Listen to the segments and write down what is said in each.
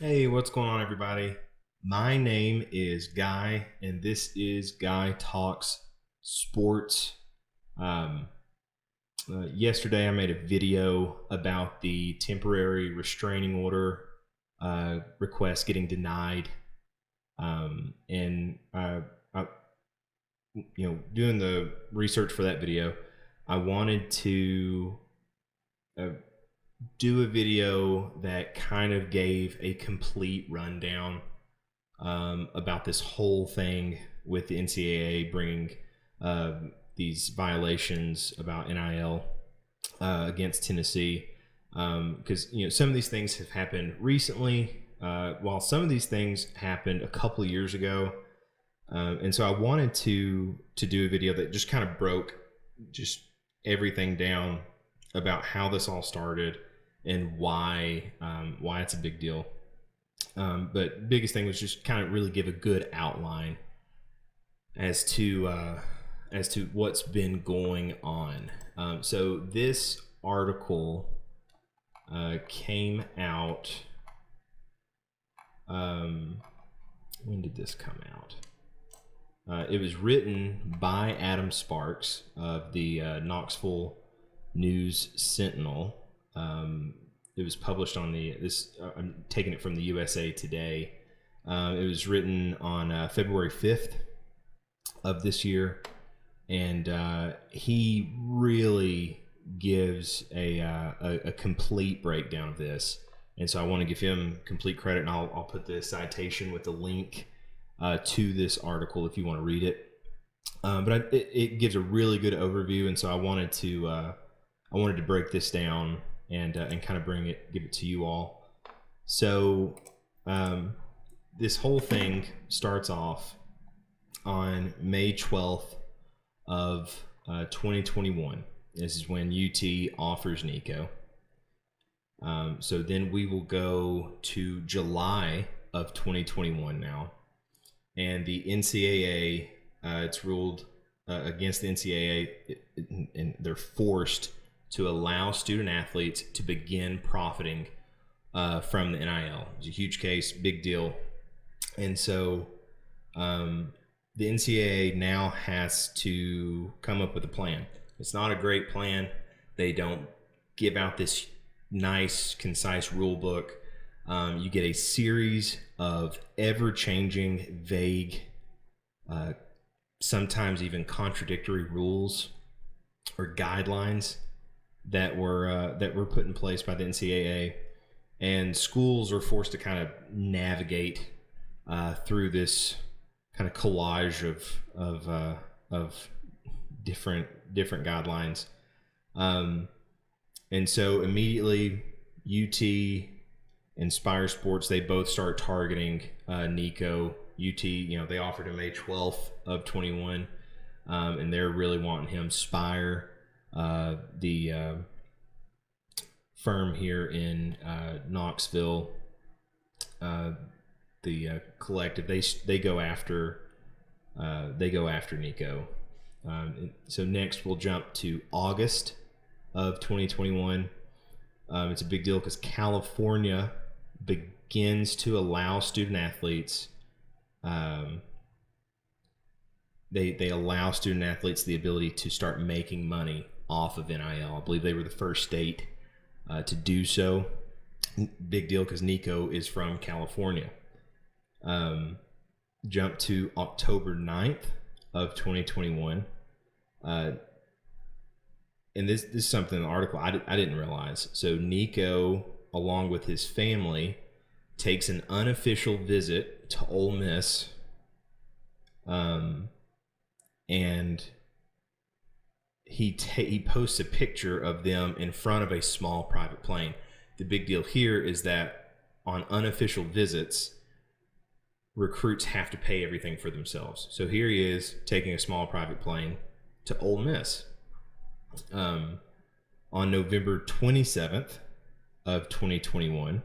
Hey, what's going on, everybody? My name is Guy, and this is Guy Talks Sports. Um, Yesterday, I made a video about the temporary restraining order request getting denied, and doing the research for that video, I wanted to uh, do a video that kind of gave a complete rundown about this whole thing with the NCAA bringing uh, these violations about NIL against Tennessee. Because some of these things have happened recently, while some of these things happened a couple of years ago, and so I wanted to do a video that just kind of broke just everything down about how this all started and why it's a big deal. But biggest thing was just kind of really give a good outline as to what's been going on. So this article came out. When did this come out? It was written by Adam Sparks of the Knoxville News Sentinel. It was published on I'm taking it from the USA Today. It was written on February 5th of this year, and he really gives a complete breakdown of this. And so I want to give him complete credit, and I'll put the citation with the link to this article if you want to read it. But it gives a really good overview, and so I wanted to break this down and kind of give it to you all. So this whole thing starts off on May 12th of 2021. This is when UT offers Nico. So then we will go to July of 2021 now, and the NCAA it's ruled against the NCAA, and they're forced to allow student athletes to begin profiting from the NIL. It's a huge case, big deal. And so the NCAA now has to come up with a plan. It's not a great plan. They don't give out this nice, concise rule book. You get a series of ever-changing, vague, sometimes even contradictory rules or guidelines that were put in place by the NCAA, and schools are forced to kind of navigate through this kind of collage of different guidelines, and so immediately UT and Spire Sports, they both start targeting Nico. UT, they offered him May 12th of 21, and they're really wanting him. Spire, the firm here in Knoxville, the collective, they go after Nico. So next we'll jump to August of 2021. It's a big deal because California begins to allow student athletes. They allow student athletes the ability to start making money off of NIL. I believe they were the first state to do so. Big deal because Nico is from California. Jump to October 9th of 2021. And this is something in the article I didn't realize. So Nico, along with his family, takes an unofficial visit to Ole Miss, and he posts a picture of them in front of a small private plane. The big deal here is that on unofficial visits, recruits have to pay everything for themselves. So here he is taking a small private plane to Ole Miss. On November 27th of 2021,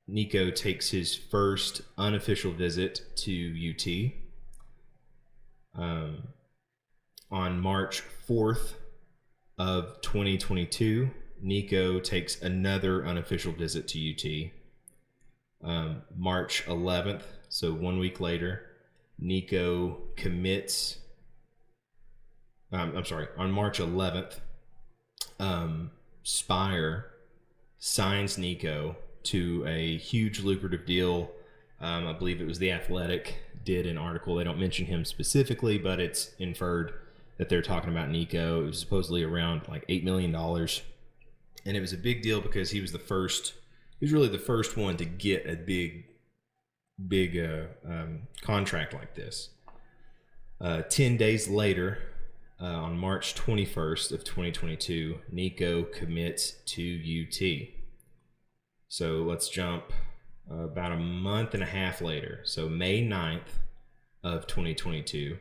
Nico takes his first unofficial visit to UT. On March 4th of 2022, Nico takes another unofficial visit to UT. March 11th, so 1 week later, Nico commits. On March 11th, Spire signs Nico to a huge lucrative deal. I believe it was The Athletic did an article. They don't mention him specifically, but it's inferred that they're talking about Nico. It was supposedly around like $8 million. And it was a big deal because he was really the first one to get a big contract like this. 10 days later, on March 21st of 2022, Nico commits to UT. So let's jump about a month and a half later. So May 9th of 2022,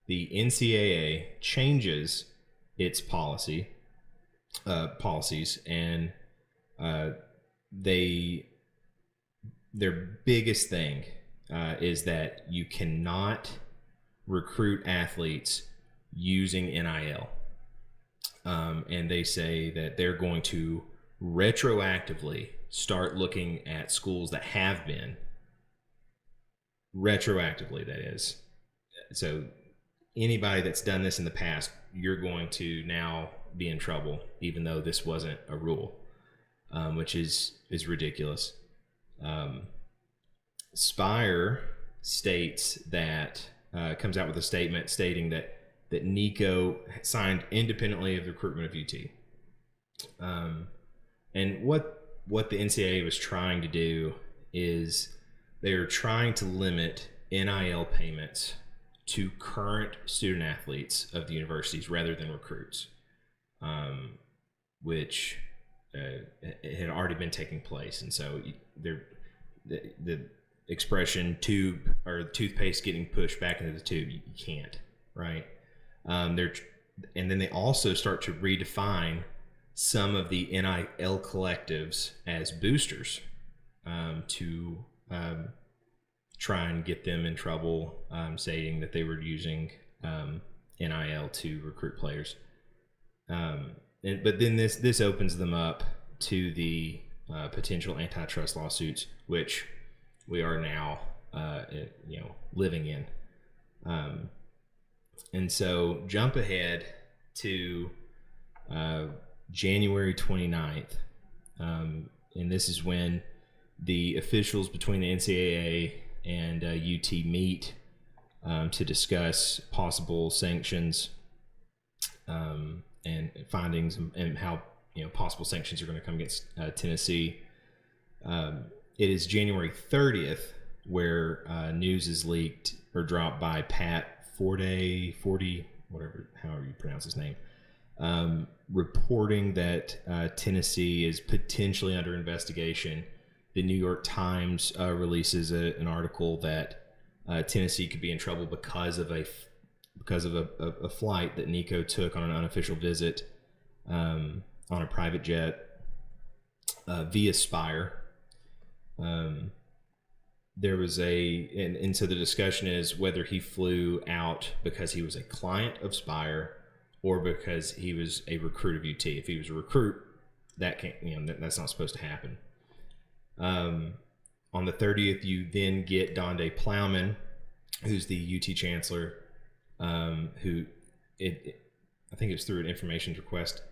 the NCAA changes its policies, and their biggest thing is that you cannot recruit athletes using NIL. And they say that they're going to retroactively start looking at schools that have been retroactively, that is. So anybody that's done this in the past, you're going to now be in trouble, even though this wasn't a rule, which is ridiculous. Spire states that comes out with a statement stating that Nico signed independently of the recruitment of UT. And what the NCAA was trying to do is they were trying to limit NIL payments to current student athletes of the universities rather than recruits, which it had already been taking place. And so the expression tube or toothpaste getting pushed back into the tube, you can't, right? And then they also start to redefine some of the NIL collectives as boosters to try and get them in trouble, saying that they were using NIL to recruit players. But then this opens them up to the potential antitrust lawsuits, which we are now living in. And so jump ahead to January 29th. And this is when the officials between the NCAA and UT meet to discuss possible sanctions and findings and how possible sanctions are going to come against Tennessee. It is January 30th where news is leaked or dropped by Pat Forty, however you pronounce his name, reporting that Tennessee is potentially under investigation. The New York Times releases an article that Tennessee could be in trouble because of a flight that Nico took on an unofficial visit on a private jet via Spire. There was and so the discussion is whether he flew out because he was a client of Spire or because he was a recruit of UT. If he was a recruit, that can't, that's not supposed to happen. On the 30th, you then get Donde Plowman, who's the UT chancellor, who I think it's through an information request.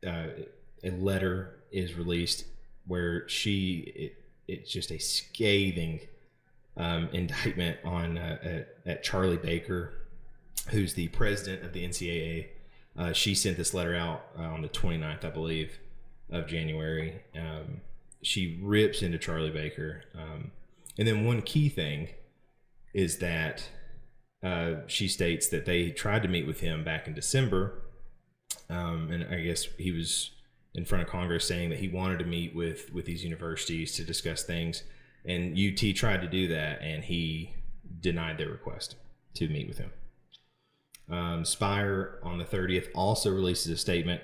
A letter is released where it's just a scathing indictment on at Charlie Baker, who's the president of the NCAA. She sent this letter out on the 29th, I believe, of January. She rips into Charlie Baker. And then one key thing is that she states that they tried to meet with him back in December. And I guess he was in front of Congress saying that he wanted to meet with these universities to discuss things. And UT tried to do that, and he denied their request to meet with him. Spire on the 30th also releases a statement,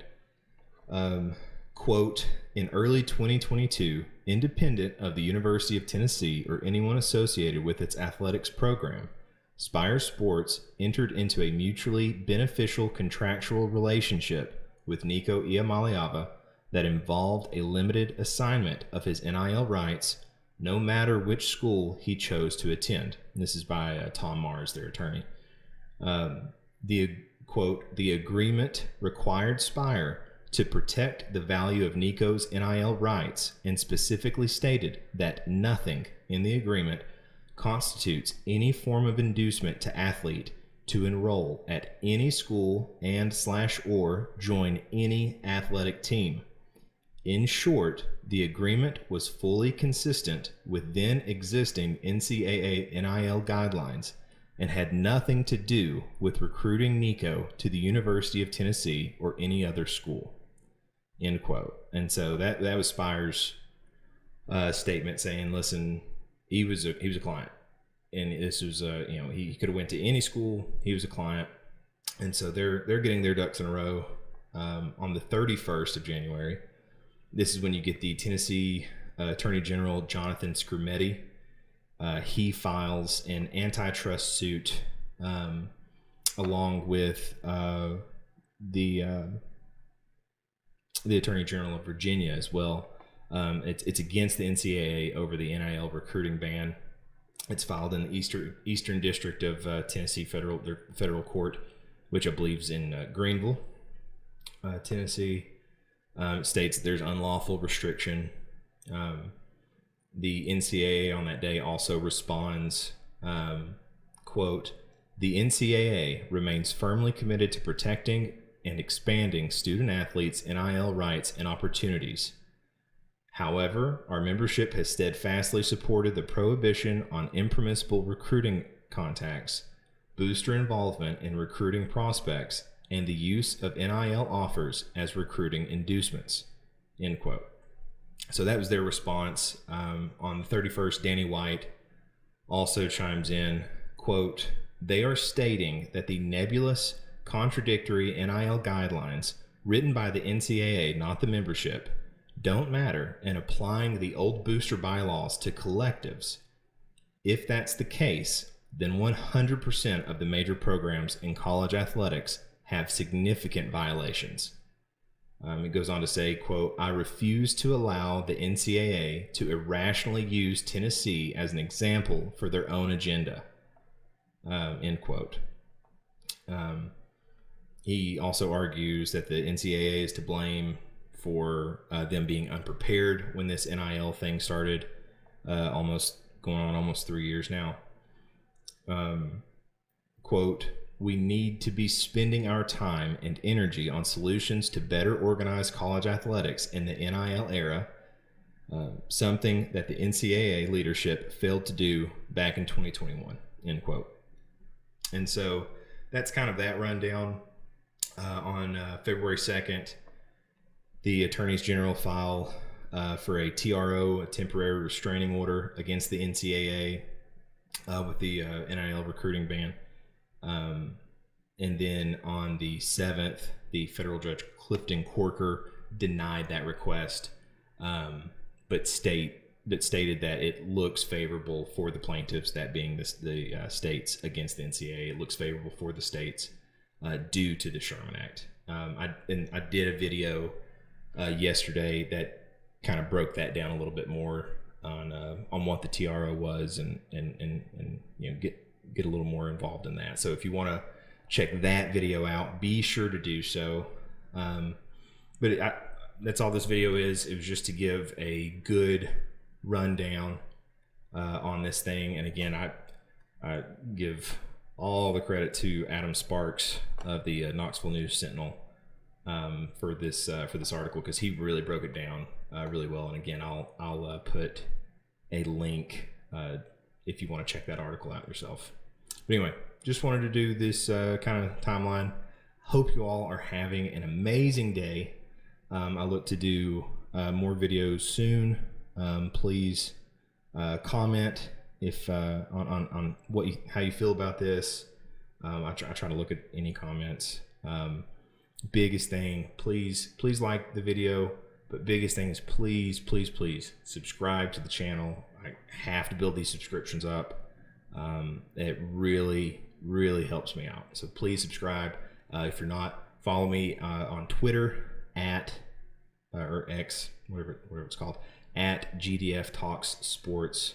quote, in early 2022, independent of the University of Tennessee or anyone associated with its athletics program, Spire Sports entered into a mutually beneficial contractual relationship with Nico Iamaleava that involved a limited assignment of his NIL rights no matter which school he chose to attend. And this is by Tom Mars, their attorney. The quote, the agreement required Spire to protect the value of Nico's NIL rights and specifically stated that nothing in the agreement constitutes any form of inducement to athlete to enroll at any school and/or join any athletic team. In short, the agreement was fully consistent with then existing NCAA NIL guidelines and had nothing to do with recruiting Nico to the University of Tennessee or any other school. End quote. And so that was Spire's statement saying, listen, he was a client, and this was he could have went to any school. He was a client, and so they're getting their ducks in a row. On the 31st of January, this is when you get the Tennessee Attorney General Jonathan Scrumetti. He files an antitrust suit along with the Attorney General of Virginia as well. It's against the NCAA over the NIL recruiting ban. It's filed in the Eastern District of Tennessee federal court, which I believe is in Greenville, Tennessee. It states that there's unlawful restriction. The NCAA on that day also responds, quote, the NCAA remains firmly committed to protecting and expanding student athletes' NIL rights and opportunities. However, our membership has steadfastly supported the prohibition on impermissible recruiting contacts, booster involvement in recruiting prospects, and the use of NIL offers as recruiting inducements. End quote. So that was their response. On the 31st, Danny White also chimes in, quote, they are stating that the nebulous, contradictory NIL guidelines written by the NCAA, not the membership, don't matter, and applying the old booster bylaws to collectives. If that's the case, then 100% of the major programs in college athletics have significant violations. It goes on to say, quote, I refuse to allow the NCAA to irrationally use Tennessee as an example for their own agenda, end quote. He also argues that the NCAA is to blame for them being unprepared when this NIL thing started, almost 3 years now. Quote, we need to be spending our time and energy on solutions to better organize college athletics in the NIL era, something that the NCAA leadership failed to do back in 2021, end quote. And so that's kind of that rundown. On February 2nd, the attorneys general file for a TRO, a temporary restraining order, against the NCAA with the NIL recruiting ban. And then on the 7th, the federal judge Clifton Corker denied that request, but stated that it looks favorable for the plaintiffs, that being the states against the NCAA. It looks favorable for the states due to the Sherman Act. I did a video yesterday that kind of broke that down a little bit more on what the TRO was and get a little more involved in that. So if you want to check that video out, be sure to do so. That's all this video is. It was just to give a good rundown on this thing. And again, I give all the credit to Adam Sparks of the Knoxville News Sentinel for this article, because he really broke it down really well. And again, I'll put a link if you want to check that article out yourself. But anyway, just wanted to do this kind of timeline. Hope you all are having an amazing day. I look to do more videos soon. Please comment if on how you feel about this. I try to look at any comments. Biggest thing, please like the video, but biggest thing is please subscribe to the channel. I have to build these subscriptions up. It really helps me out, so please subscribe. If you're not, follow me on Twitter or X, whatever it's called, at GDF Talks Sports,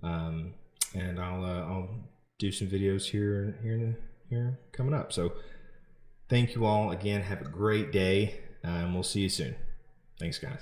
and I'll do some videos here coming up. So thank you all again. Have a great day, and we'll see you soon. Thanks, guys.